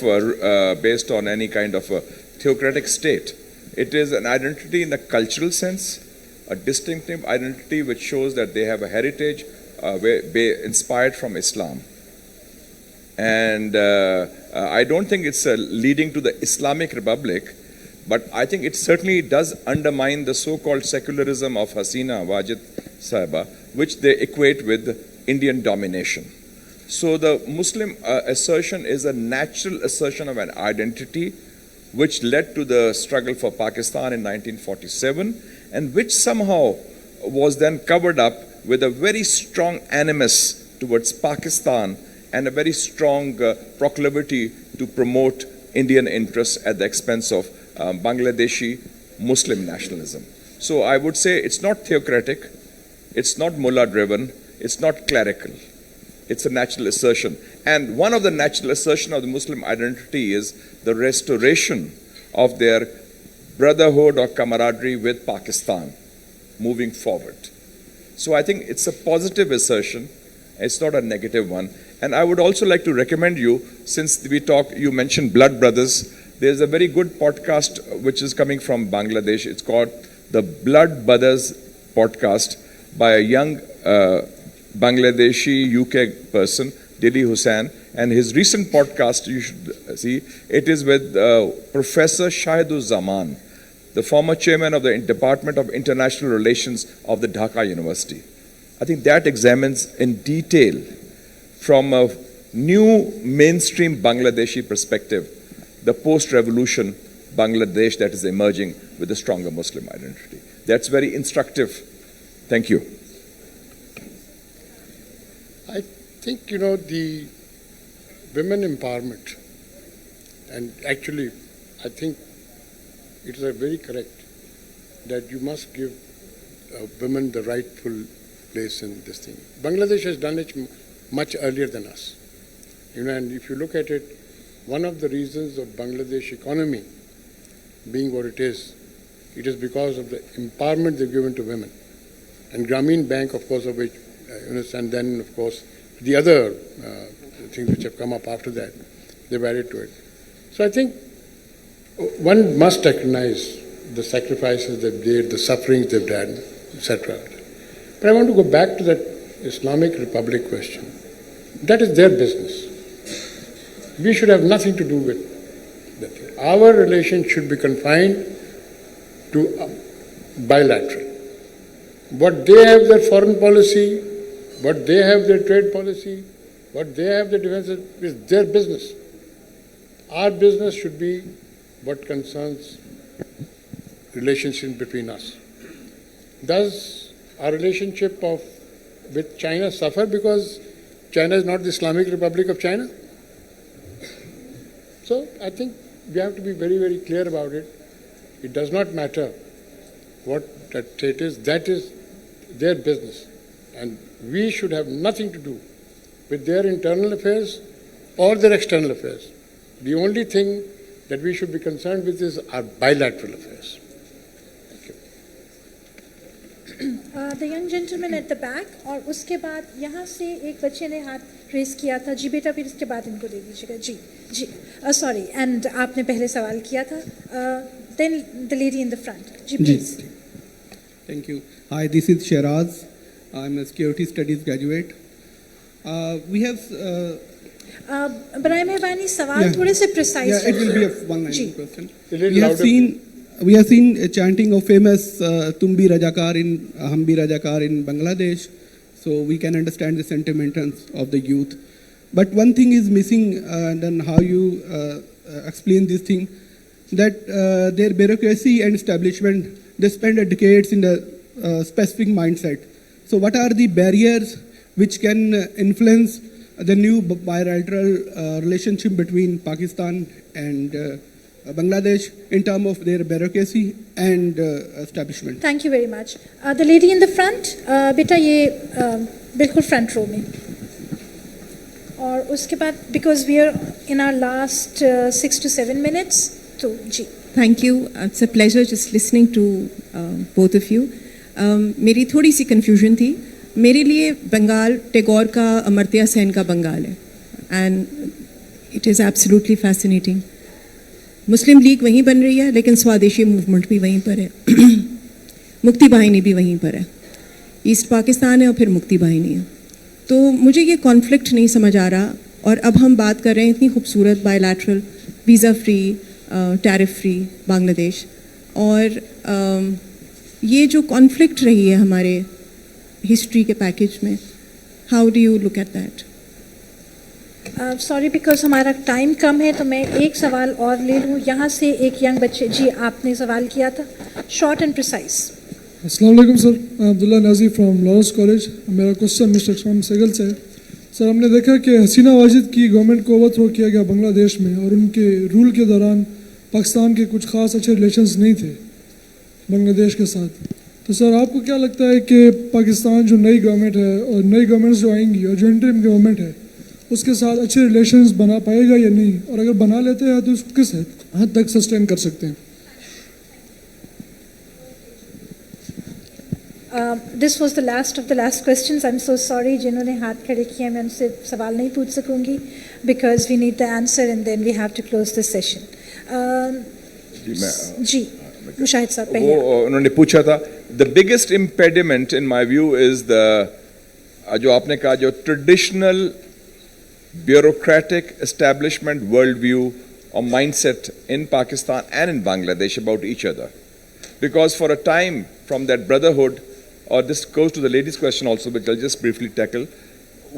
Speaker 2: based on any kind of a theocratic state. It is an identity in the cultural sense, a distinctive identity which shows that they have a heritage inspired from Islam. And I don't think it's leading to the Islamic Republic, but I think it certainly does undermine the so-called secularism of Hasina Wajid Sahiba, which they equate with Indian domination. So the Muslim assertion is a natural assertion of an identity which led to the struggle for Pakistan in 1947, and which somehow was then covered up with a very strong animus towards Pakistan and a very strong proclivity to promote Indian interests at the expense of Bangladeshi Muslim nationalism. So I would say it's not theocratic, it's not mullah-driven, it's not clerical. It's a natural assertion. And one of the natural assertion of the Muslim identity is the restoration of their brotherhood or camaraderie with Pakistan moving forward. So I think it's a positive assertion. It's not a negative one. And I would also like to recommend you, since you mentioned Blood Brothers, there's a very good podcast which is coming from Bangladesh. It's called the Blood Brothers podcast by a young Bangladeshi UK person, Hussain, and his recent podcast you should see. It is with Professor Syed, the former chairman of the Department of International Relations of the Dhaka University. I think that examines in detail, from a new mainstream Bangladeshi perspective, the post-revolution Bangladesh that is emerging with a stronger Muslim identity. That's very instructive. Thank you.
Speaker 3: I think, the women empowerment, and actually, I think it is very correct. that you must give women the rightful place in this thing. Bangladesh has done it much earlier than us. And if you look at it, one of the reasons of Bangladesh economy being what it is because of the empowerment they've given to women. And Grameen Bank, of course, of which, and then, of course, the other things which have come up after that, they've added to it. So I think one must recognize the sacrifices they've made, the sufferings they've done, etc. But I want to go back to that Islamic Republic question. That is their business. We should have nothing to do with that. Our relation should be confined to bilateral. What they have their foreign policy, what they have their trade policy, what they have their defense is their business. Our business should be what concerns relationship between us. Does our relationship with China suffer because China is not the Islamic Republic of China? So I think we have to be very, very clear about it. It does not matter what that state is. That is their business. And we should have nothing to do with their internal affairs or their external affairs. The only thing that we should be concerned with is our bilateral affairs.
Speaker 1: The young gentleman at the back, और उसके बाद यहाँ से एक बच्चे ने हाथ race किया था जी बेटा फिर इसके बाद इनको दे दीजिएगा जी सॉरी एंड आपने पहले सवाल किया था then the lady in the front ji please.
Speaker 7: Thank you. Hi, this is Shiraz. I'm a security studies graduate. We have
Speaker 1: बराए मेहरबानी सवाल थोड़े से precise.
Speaker 7: Yeah, it will be a one-line question.
Speaker 3: Louder.
Speaker 7: We have seen a chanting of famous "Tum bhi Rajakar" in "Hum bhi Rajakar" in Bangladesh, so we can understand the sentiments of the youth. But one thing is missing, and then how you explain this thing, that their bureaucracy and establishment, they spend decades in the specific mindset. So what are the barriers which can influence the new bilateral relationship between Pakistan and Bangladesh in terms of their bureaucracy and establishment?
Speaker 1: Thank you very much. The lady in the front, बेटा ये बिल्कुल front row में. और उसके बाद because we are in our last 6 to 7 minutes, तो जी.
Speaker 8: Thank you. It's a pleasure just listening to both of you. मेरी थोड़ी सी confusion थी. मेरे लिए बंगाल टैगोर का अमर्त्य सेन का बंगाल है, and it is absolutely fascinating. Muslim league वहीं बन रही है, लेकिन स्वदेशी मूवमेंट भी वहीं पर है, मुक्ति बाहिनी भी वहीं पर है, ईस्ट पाकिस्तान है और फिर मुक्ति बाहिनी है. तो मुझे ये कॉन्फ्लिक्ट नहीं समझ आ रहा. और अब हम बात कर रहे हैं इतनी खूबसूरत bilateral visa free tariff free Bangladesh, और ये जो कॉन्फ्लिक्ट रही है हमारे हिस्ट्री के पैकेज में, how do you look at that?
Speaker 1: Sorry because हमारा टाइम कम है, तो मैं एक सवाल और ले लूँ. यहाँ से एक यंग बच्चे, जी आपने सवाल किया था, शॉर्ट एंड प्रिसाइज.
Speaker 9: अस्सलाम वालेकुम sir, Abdullah Nazi from Lawrence college. मेरा क्वेश्चन मिस्टर इकराम सहगल से है. सर, हमने देखा कि हसीना वाजिद की गवर्नमेंट को ओवरथ्रो किया गया बांग्लादेश में, और उनके रूल के दौरान पाकिस्तान के कुछ खास अच्छे रिलेशंस नहीं थे बांग्लादेश के साथ. तो सर, आपको क्या लगता है कि पाकिस्तान जो नई गवर्नमेंट है और नई गवर्नमेंट्स जो आएंगी और जो इंटरिम गवर्नमेंट है उसके साथ अच्छे रिलेशंस बना पाएगा या नहीं, और अगर बना लेते हैं तो उसको किस हद तक सस्टेन कर सकते हैं?
Speaker 1: This was the last of the last questions. I am so sorry, जिन्होंने हाथ खड़े किए मैं उनसे सवाल नहीं पूछ सकूंगी because we need the answer and then we have to close this session. Ji Mushahid साहब पहले.
Speaker 2: वो उन्होंने पूछा था, the biggest impediment in my view is the जो आपने कहा जो traditional bureaucratic establishment worldview or mindset in Pakistan and in Bangladesh about each other. Because for a time from that brotherhood, or this goes to the ladies' question also, which I'll just briefly tackle,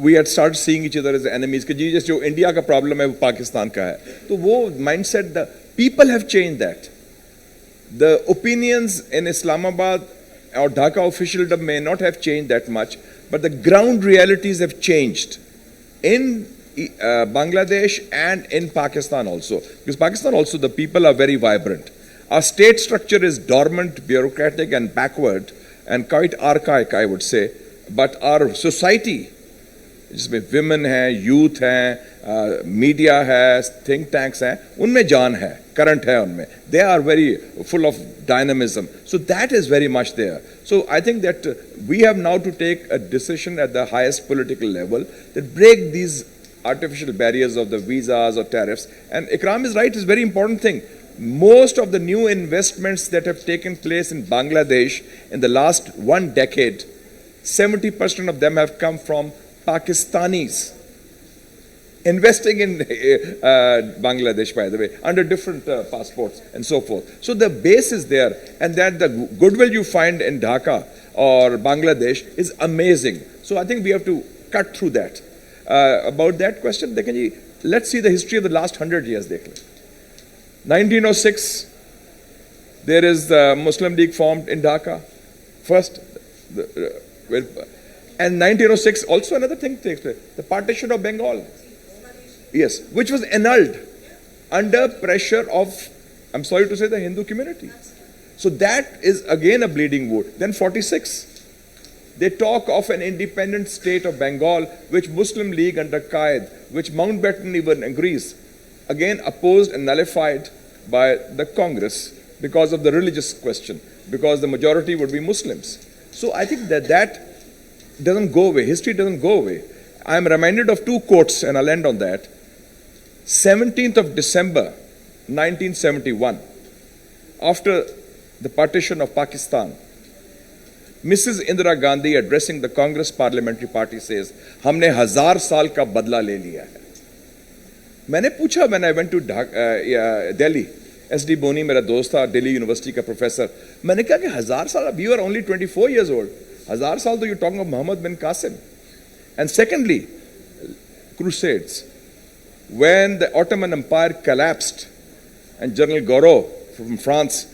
Speaker 2: we had started seeing each other as enemies. कि जी जो India का problem है वो पाकिस्तान का है. तो वो mindset, the people have changed that. The opinions in Islamabad or Dhaka officialdom may not have changed that much, but the ground realities have changed in Bangladesh and in Pakistan also. Because Pakistan also, the people are very vibrant. Our state structure is dormant, bureaucratic, and backward, and quite archaic, I would say. But our society, जिसमें women हैं, youth हैं, media है, think tanks हैं, उनमें जान है, current है उनमें. They are very full of dynamism. So that is very much there. So I think that we have now to take a decision at the highest political level that break these artificial barriers of the visas or tariffs. And Ikram is right, it's a very important thing. Most of the new investments that have taken place in Bangladesh in the last 1 decade, 70% of them have come from Pakistanis investing in Bangladesh, by the way, under different passports and so forth. So the base is there, and that the goodwill you find in Dhaka or Bangladesh is amazing. So I think we have to cut through that. About that question, let's see the history of the last 100 years. 1906, there is the Muslim League formed in Dhaka. First, and 1906, also another thing takes place, the partition of Bengal. Yes, which was annulled under pressure of, I'm sorry to say, the Hindu community. So that is again a bleeding wound. Then 46, they talk of an independent state of Bengal, which Muslim League under Qaid, which Mountbatten even agrees, again opposed and nullified by the Congress because of the religious question, because the majority would be Muslims. So I think that doesn't go away. History doesn't go away. I am reminded of 2 quotes, and I'll end on that. 17th of December, 1971, after the partition of Pakistan, Mrs. Indira Gandhi, addressing the Congress Parliamentary Party, says, "हमने 1000 साल का बदला ले लिया है." मैंने पूछा, when I went to Delhi, SD Boni मेरा दोस्त था, Delhi University का professor, मैंने कहा कि 1000 साल, you are only 24 years old. 1000 साल, तो you're talking of Muhammad bin Qasim. And secondly, crusades. When the Ottoman Empire collapsed and General Gouraud from France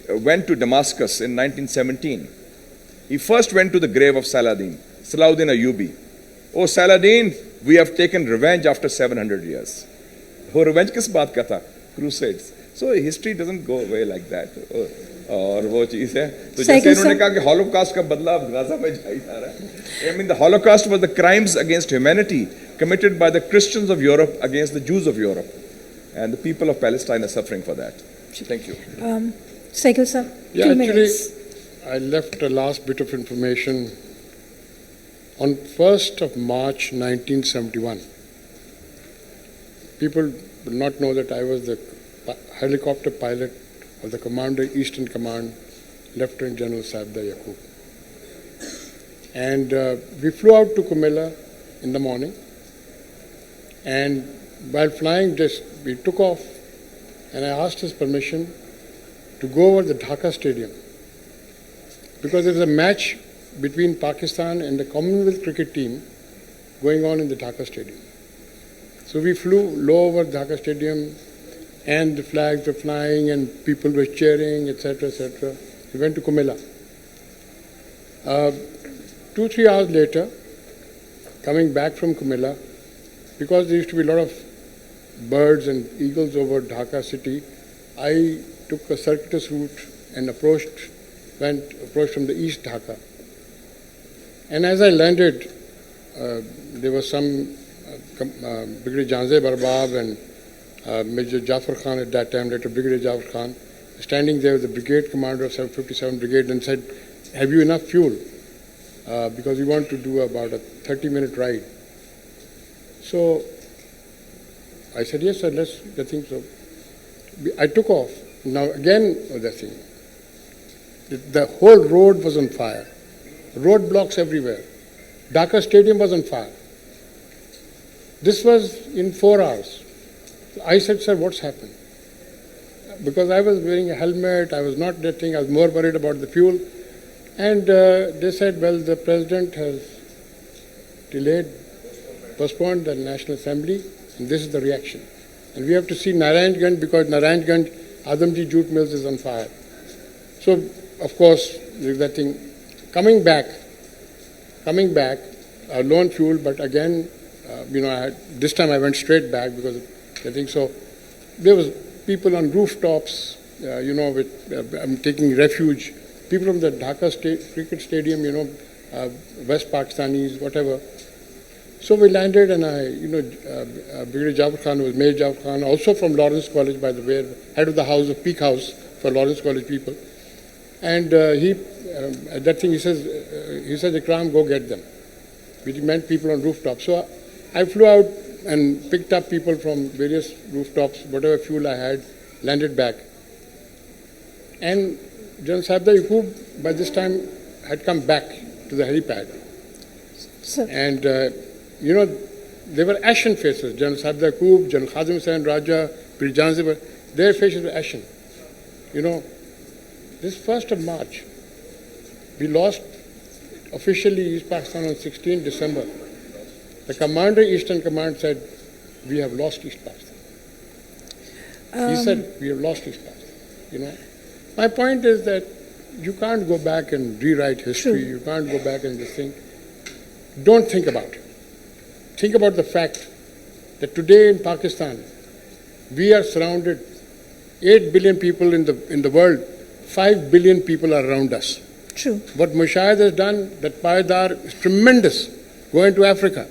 Speaker 2: went to Damascus in 1917, he first went to the grave of Salahuddin Ayyubi. Oh, Salahuddin, we have taken revenge after 700 years. Oh, revenge kis baat ka tha? Crusades. So history doesn't go away like that. और वो चीज़ है तो जैसे इन्होंने कहा कि Holocaust का बदला अब गाजा में जा ही जा रहा है. I mean, the Holocaust was the crimes against humanity committed by the Christians of Europe against the Jews of Europe, and the people of Palestine are suffering for that. Thank you.
Speaker 1: Sehgal sir,
Speaker 3: yeah,
Speaker 1: 2 minutes.
Speaker 3: I left the last bit of information on 1st of March 1971. People will not know that I was the helicopter pilot of the Commander Eastern Command, Lieutenant General Sabda Yaqub. And we flew out to Kumela in the morning, and while flying, we took off, and I asked his permission to go over the Dhaka Stadium, because there's a match between Pakistan and the Commonwealth cricket team going on in the Dhaka Stadium. So we flew low over Dhaka Stadium, and the flags were flying, and people were cheering, etc., etc. We went to Kumela. 2-3 hours later, coming back from Kumela, because there used to be a lot of birds and eagles over Dhaka city, I took a circuitous route and approached from the east Dhaka. And as I landed, there was some Brigadier Janze Barbab and Major Jafar Khan at that time, later Brigadier Jafar Khan, standing there with the brigade commander of 757 Brigade, and said, "Have you enough fuel? Because we want to do about a 30-minute ride." So I said, "Yes, sir, I think so." I took off. Now again, that thing. The whole road was on fire. Roadblocks everywhere. Dhaka Stadium was on fire. This was in 4 hours. I said, "Sir, what's happened?" Because I was wearing a helmet, I was not that thing, I was more worried about the fuel. And they said, "Well, the president has postponed the National Assembly, and this is the reaction. And we have to see Narayanganj, because Narayanganj, Adamji Jute Mills is on fire." So, of course, there's that thing. Coming back, low on fuel, but again, this time I went straight back because I think so. There was people on rooftops, I'm taking refuge. People from the Dhaka cricket stadium, West Pakistanis, whatever. So we landed, and Brigadier Jafar Khan was Major Jafar Khan, also from Lawrence College, by the way, head of the house of Peak House for Lawrence College people. And he says, Ikram, go get them. Which meant people on rooftops. So I flew out and picked up people from various rooftops, whatever fuel I had, landed back. And General Sabda Yaqub, by this time, had come back to the helipad. And, they were ashen faces. General Sabda Yaqub, General Khazim Hussain Raja, Pir Janzibar, their faces were ashen. This 1st of March, we lost officially East Pakistan on 16 December. The commander, Eastern Command, said, we have lost East Pakistan. He said, we have lost East Pakistan. My point is that you can't go back and rewrite history. True. You can't go back and just think. Don't think about it. Think about the fact that today in Pakistan, we are surrounded 8 billion people in the world. 5 billion people are around us.
Speaker 1: True.
Speaker 3: What Mushahid has done, that Payadar is tremendous. Go into Africa.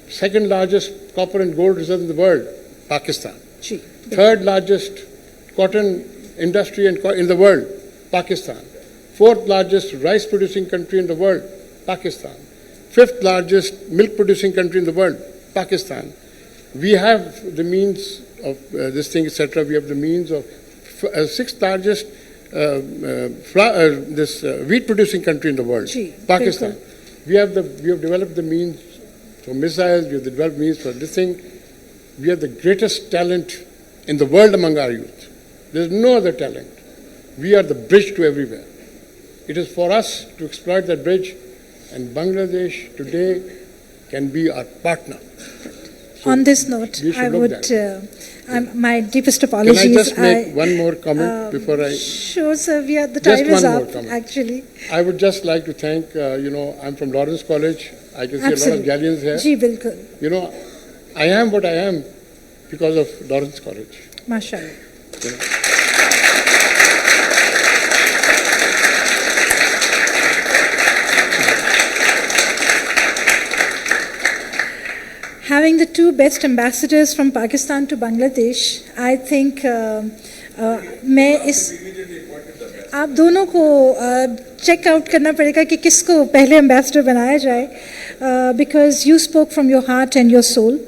Speaker 3: Second largest copper and gold reserve in the world, Pakistan.
Speaker 1: Gee.
Speaker 3: Third largest cotton industry in the world, Pakistan. Fourth largest rice producing country in the world, Pakistan. Fifth largest milk producing country in the world, Pakistan. We have the means of this thing, etc. We have the means of sixth largest wheat producing country in the world, Pakistan. We have developed the means for missiles. We have developed means for this thing. We have the greatest talent in the world among our youth. There is no other talent. We are the bridge to everywhere. It is for us to exploit that bridge, and Bangladesh today can be our partner. So
Speaker 1: on this note, I would, my deepest apologies.
Speaker 3: Can I just make one more comment before I...
Speaker 1: Sure, sir. The time is up, actually.
Speaker 3: I would just like to thank, I'm from Lawrence College. I can see a lot of galleons here.
Speaker 1: Ji, bilkul.
Speaker 3: I am what I am because of Lawrence College.
Speaker 1: MashaAllah. Having the two best ambassadors from Pakistan to Bangladesh, I think आप दोनों को check out करना पड़ेगा कि किसको पहले ambassador बनाया जाए, because you spoke from your heart and your soul.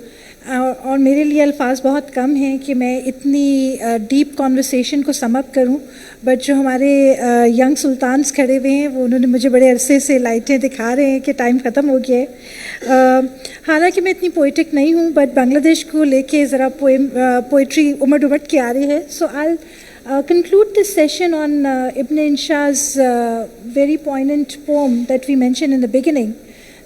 Speaker 1: और मेरे लिए अल्फाज बहुत कम हैं कि मैं इतनी डीप कॉन्वर्सेशन को सम अप करूं, बट जो हमारे यंग सुल्तान्स खड़े हुए हैं वो उन्होंने मुझे बड़े अरसे से लाइटें दिखा रहे हैं कि टाइम ख़त्म हो गया है. हालांकि मैं इतनी पोइटिक नहीं हूं, बट बांग्लादेश को लेके ज़रा पोइट्री उमड़ उमड़ के आ रही है. सो आई conclude this session on Ibn Insha''s very poignant poem that we mentioned in the beginning,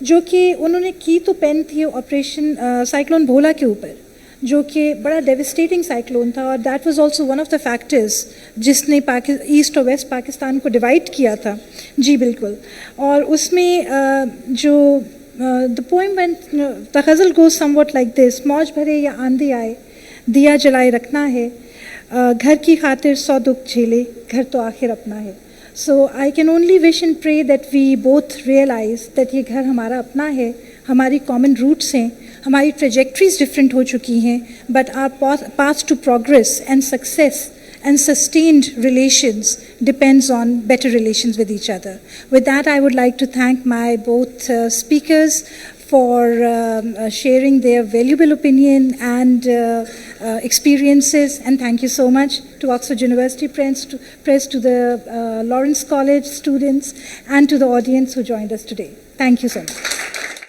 Speaker 1: जो कि उन्होंने की तो पेन थी ऑपरेशन साइक्लोन भोला के ऊपर, जो कि बड़ा डेविस्टेटिंग साइक्लोन था, और that was also one of the factors जिसने ईस्ट और वेस्ट पाकिस्तान को डिवाइड किया था. जी बिल्कुल. और उसमें जो the poem went, the ghazal goes somewhat like this: मौज भरे या आंधी आए, दिया जलाए रखना है, घर की खातिर 100 दुख झेले, घर तो आखिर अपना है. So I can only wish and pray that we both realize that ये घर हमारा अपना है, हमारी common roots हैं, हमारी trajectories different हो चुकी हैं, but our path to progress and success and sustained relations depends on better relations with each other. With that, I would like to thank my both speakers for sharing their valuable opinion and experiences, and thank you so much to Oxford University Press, to the Lawrence College students, and to the audience who joined us today. Thank you so much.